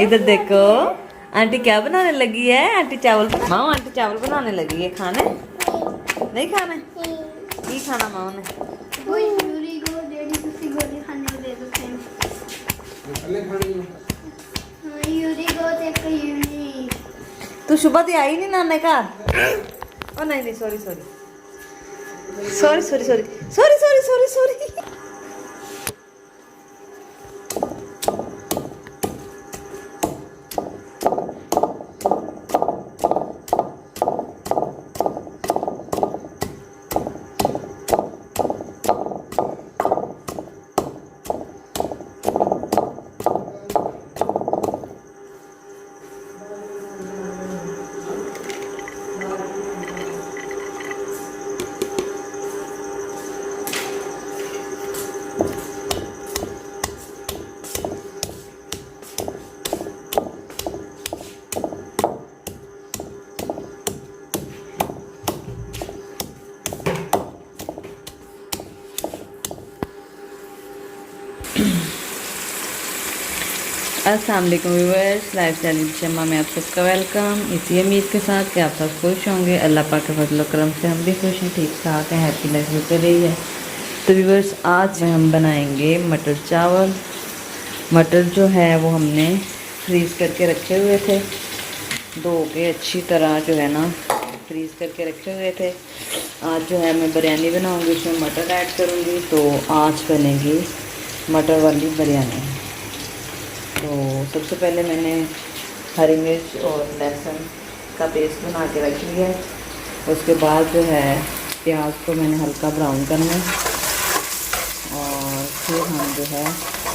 इधर देखो आंटी क्या बनाने लगी है। आंटी चावल माओ आंटी चावल बनाने लगी है। खाने नहीं खाने की खाना माओ ने। तू सुबह तो आई नहीं नाने का। ओ नहीं नहीं sorry sorry sorry sorry sorry sorry sorry sorry sorry. अस्सलाम वालेकुम व्यूअर्स, लाइफस्टाइल विद शम्मा में आप सबका वेलकम। इसी उम्मीद के साथ कि आप सब खुश होंगे। अल्लाह पाक के फजल करम से हम भी खुश हैं, ठीक ठाक हैं, हैप्पी लाइफ गुजर रही है। तो व्यूअर्स आज हम बनाएंगे मटर चावल। मटर जो है वो हमने फ्रीज़ करके रखे हुए थे, धो के अच्छी तरह जो है ना फ्रीज़ करके रखे हुए थे। आज जो है मैं बिरयानी बनाऊँगी, उसमें मटर ऐड करूँगी। तो आज बनेगी मटर वाली बिरयानी। तो सबसे पहले मैंने हरी मिर्च और लहसुन का पेस्ट बना के रख लिया है। उसके बाद जो है प्याज को मैंने हल्का ब्राउन करना है और फिर हम जो है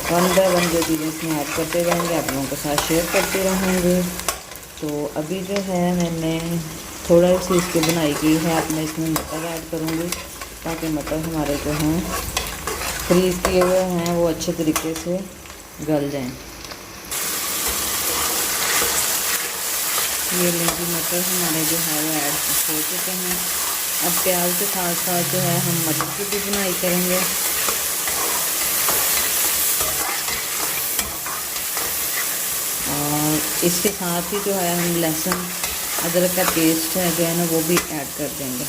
वन बाय वन जो चीज़ें इसमें ऐड करते रहेंगे, आप लोगों के साथ शेयर करते रहेंगे। तो अभी जो है मैंने थोड़ा सी इसकी बनाई की है, अब मैं इसमें मटर ऐड करूँगी ताकि मटर हमारे जो हैं फ्रीज़ किए हुए हैं वो अच्छे तरीके से गल जाएँ। ये लीजिए मटर हमारे जो है वो ऐड हो चुके हैं। अब प्याज के साथ साथ जो है हम मटर की भी बुनाई करेंगे। और इसके साथ ही जो है हम लहसुन अदरक का पेस्ट है जो है ना वो भी ऐड कर देंगे।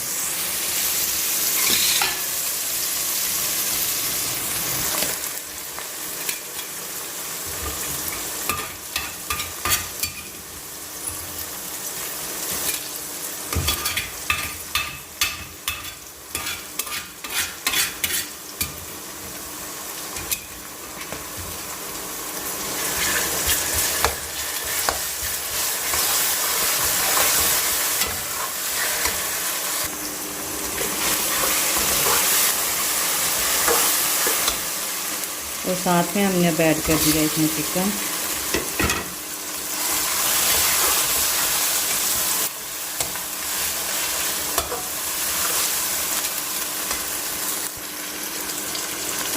और साथ में हमने अब ऐड कर दिया इसमें चिकन।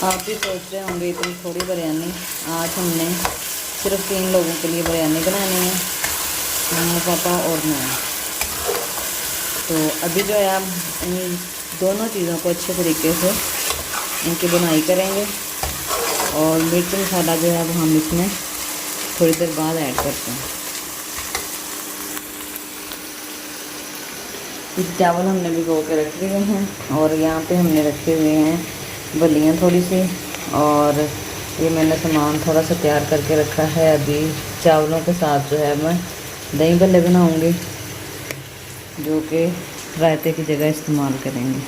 आप भी सोच रहे होंगे इतनी थोड़ी बिरयानी। आज हमने सिर्फ 3 लोगों के लिए बिरयानी बनानी है, मम्मा पापा और मैं। तो अभी जो है हम इन दोनों चीज़ों को अच्छे तरीके से इनकी बुनाई करेंगे और मिर्च मसाला जो है वो हम इसमें थोड़ी देर बाद ऐड करते हैं। इस चावल हमने भिगो के रखे हुए हैं और यहाँ पे हमने रखे हुए हैं बलियाँ थोड़ी सी, और ये मैंने सामान थोड़ा सा तैयार करके रखा है। अभी चावलों के साथ जो है मैं दही भल्ले बनाऊँगी जो कि रायते की जगह इस्तेमाल करेंगे।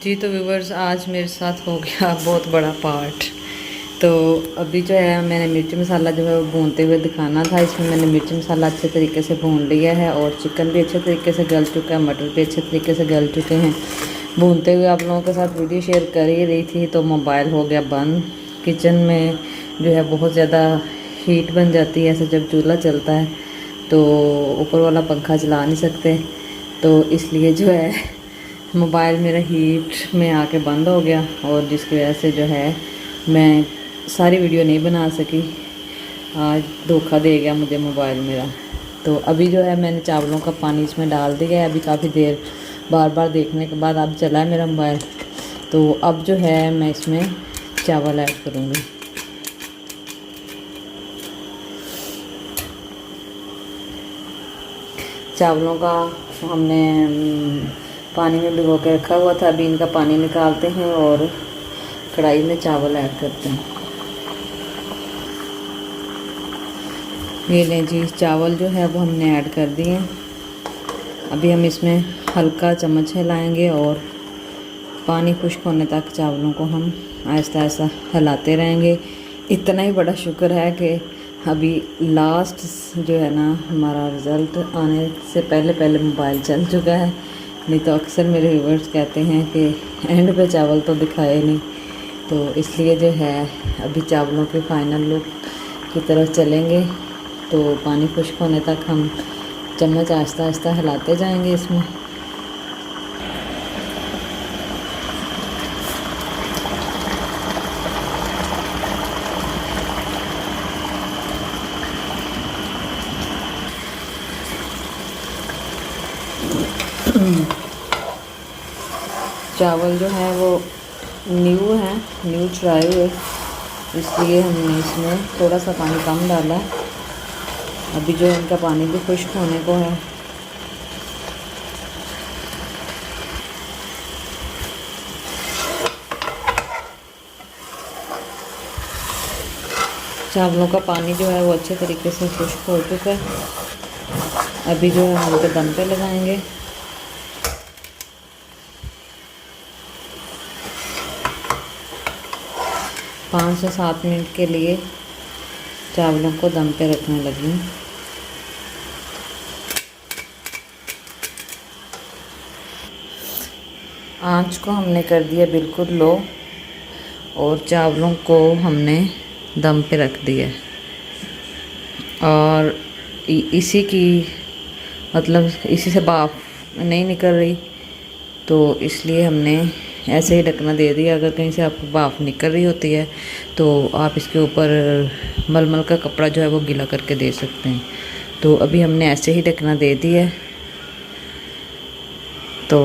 जी तो व्यूवर्स आज मेरे साथ हो गया बहुत बड़ा पार्ट। तो अभी जो है मैंने मिर्च मसाला जो है वो भूनते हुए दिखाना था। इसमें मैंने मिर्च मसाला अच्छे तरीके से भून लिया है और चिकन भी अच्छे तरीके से गल चुका है, मटर भी अच्छे तरीके से गल चुके हैं। भूनते हुए आप लोगों के साथ वीडियो शेयर कर ही रही थी तो मोबाइल हो गया बंद। किचन में जो है बहुत ज़्यादा हीट बन जाती है, ऐसे जब चूल्हा चलता है तो ऊपर वाला पंखा चला नहीं सकते, तो इसलिए जो है मोबाइल मेरा हीट में आके बंद हो गया और जिसकी वजह से जो है मैं सारी वीडियो नहीं बना सकी। आज धोखा दे गया मुझे मोबाइल मेरा। तो अभी जो है मैंने चावलों का पानी इसमें डाल दिया है। अभी काफ़ी देर बार बार देखने के बाद अब चला है मेरा मोबाइल। तो अब जो है मैं इसमें चावल ऐड करूँगी। चावलों का हमने पानी में भिगो के रखा हुआ था। अभी इनका पानी निकालते हैं और कढ़ाई में चावल ऐड करते हैं। ये लें जी, चावल जो है वो हमने ऐड कर दिए। अभी हम इसमें हल्का चम्मच हिलाएंगे और पानी खुश्क होने तक चावलों को हम आहिस्ता आहिस्ता हिलाते रहेंगे। इतना ही बड़ा शुक्र है कि अभी लास्ट जो है ना हमारा रिज़ल्ट आने से पहले पहले मोबाइल चल चुका है। नहीं तो अक्सर मेरे व्यूवर्स कहते हैं कि एंड पे चावल तो दिखाए नहीं। तो इसलिए जो है अभी चावलों के फाइनल लुक की तरफ चलेंगे। तो पानी खुश्क होने तक हम चम्मच आहिस्ता आहिस्ता हिलाते जाएंगे इसमें। चावल जो है वो न्यू चढ़ाए हुए, इसलिए हमने इसमें थोड़ा सा पानी कम डाला है। अभी जो इनका पानी भी खुश्क होने को है। चावलों का पानी जो है वो अच्छे तरीके से खुश्क हो चुका है। अभी जो है हम इनको दम पे लगाएंगे। पाँच से 7 मिनट के लिए चावलों को दम पे रखने लगी। आंच को हमने कर दिया बिल्कुल लो और चावलों को हमने दम पे रख दिया। और इसी की मतलब इसी से भाप नहीं निकल रही, तो इसलिए हमने ऐसे ही ढकना दे दिया। अगर कहीं से आपको भाप निकल रही होती है तो आप इसके ऊपर मलमल का कपड़ा जो है वो गीला करके दे सकते हैं। तो अभी हमने ऐसे ही ढकना दे दिया है। तो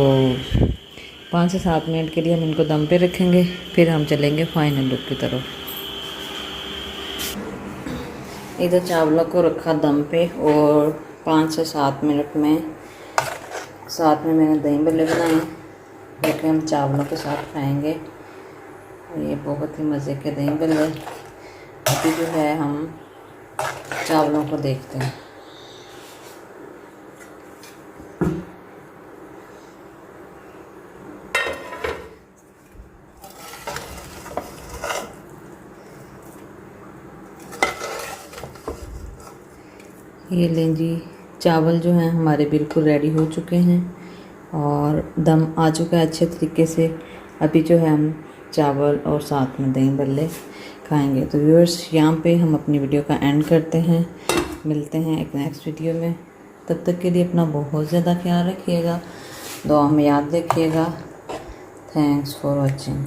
5 से 7 मिनट के लिए हम इनको दम पे रखेंगे, फिर हम चलेंगे फाइनल लुक की तरफ। इधर चावलों को रखा दम पे और 5 से 7 मिनट में साथ में मैंने दही भल्ले बनाए, जो कि हम चावलों के साथ खाएंगे। और ये बहुत ही मज़े के दही भल्ले। अभी जो है हम चावलों को देखते हैं। ये लें जी, चावल जो हैं हमारे बिल्कुल रेडी हो चुके हैं और दम आ चुका है अच्छे तरीके से। अभी जो है हम चावल और साथ में दही भल्ले खाएंगे। तो व्यूअर्स, यहाँ पे हम अपनी वीडियो का एंड करते हैं। मिलते हैं एक नेक्स्ट वीडियो में। तब तक के लिए अपना बहुत ज़्यादा ख्याल रखिएगा, दुआ में याद रखिएगा। Thanks for watching.